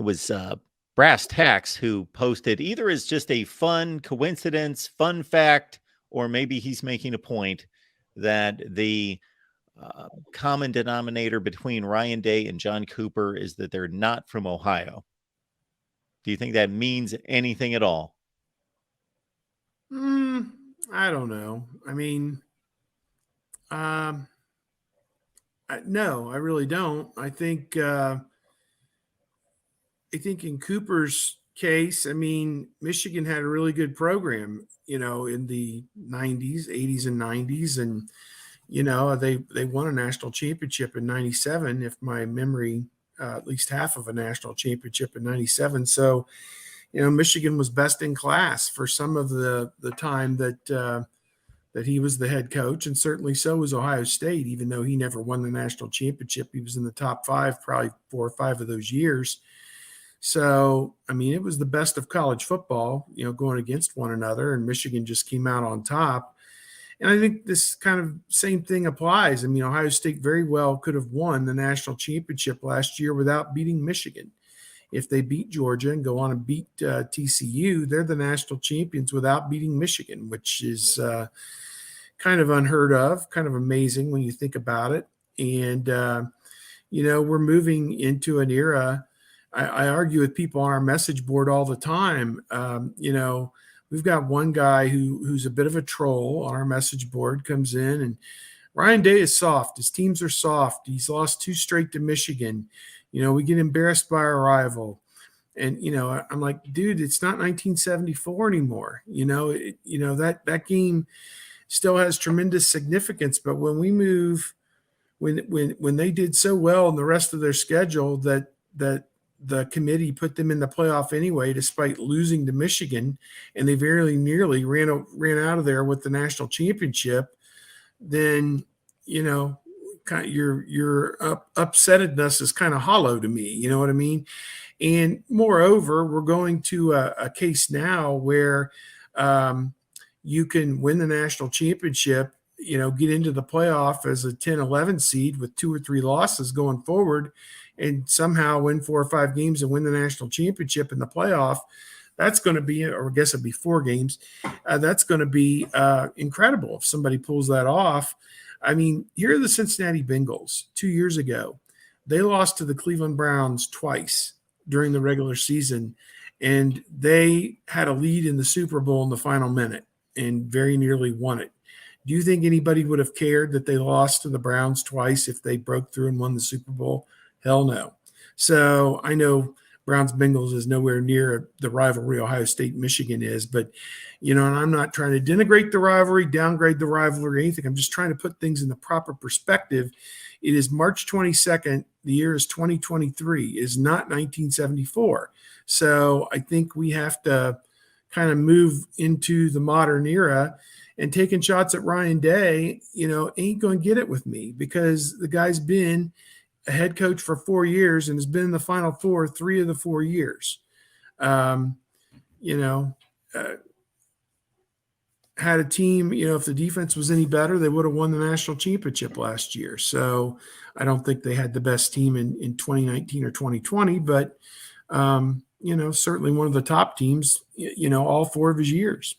was Brass Tacks who posted either as just a fun coincidence, fun fact, or maybe he's making a point that the common denominator between Ryan Day and John Cooper is that they're not from Ohio. Do you think that means anything at all? I don't know. I mean, no, I really don't. I think in Cooper's case, I mean, Michigan had a really good program, in the 90s, 80s and 90s. And, they won a national championship in 97, if my memory, at least half of a national championship in 97. So, Michigan was best in class for some of the time that he was the head coach, and certainly so was Ohio State. Even though he never won the national championship, he was in the top five probably 4 or 5 of those years. So, I mean, it was the best of college football, going against one another, and Michigan just came out on top. And I think this kind of same thing applies. I mean, Ohio State very well could have won the national championship last year without beating Michigan. If they beat Georgia and go on and beat TCU, they're the national champions without beating Michigan, which is kind of unheard of, kind of amazing when you think about it. And, we're moving into an era. I argue with people on our message board all the time. We've got one guy who's a bit of a troll on our message board, comes in, and Ryan Day is soft. His teams are soft. He's lost 2 straight to Michigan. We get embarrassed by our rival. And, I'm like, dude, it's not 1974 anymore. That game still has tremendous significance. But when we move, when they did so well in the rest of their schedule that the committee put them in the playoff anyway, despite losing to Michigan, and they very nearly ran out of there with the national championship, then, kind of your upsettedness is kind of hollow to me. You know what I mean? And moreover, we're going to a case now where you can win the national championship, get into the playoff as a 10, 11 seed with 2 or 3 losses going forward, and somehow win 4 or 5 games and win the national championship in the playoff. That's going to be, or I guess it'd be 4 games. That's going to be incredible if somebody pulls that off. I mean, here are the Cincinnati Bengals 2 years ago. They lost to the Cleveland Browns twice during the regular season, and they had a lead in the Super Bowl in the final minute and very nearly won it. Do you think anybody would have cared that they lost to the Browns twice if they broke through and won the Super Bowl? Hell no. So I know Browns-Bengals is nowhere near the rivalry Ohio State-Michigan is, but, and I'm not trying to denigrate the rivalry, downgrade the rivalry, or anything. I'm just trying to put things in the proper perspective. It is March 22nd. The year is 2023. It is not 1974. So I think we have to kind of move into the modern era, and taking shots at Ryan Day, ain't going to get it with me, because the guy's been a head coach for 4 years and has been in the Final Four 3 of the 4 years. Had a team, if the defense was any better, they would have won the national championship last year. So I don't think they had the best team in 2019 or 2020, but, certainly one of the top teams, all 4 of his years.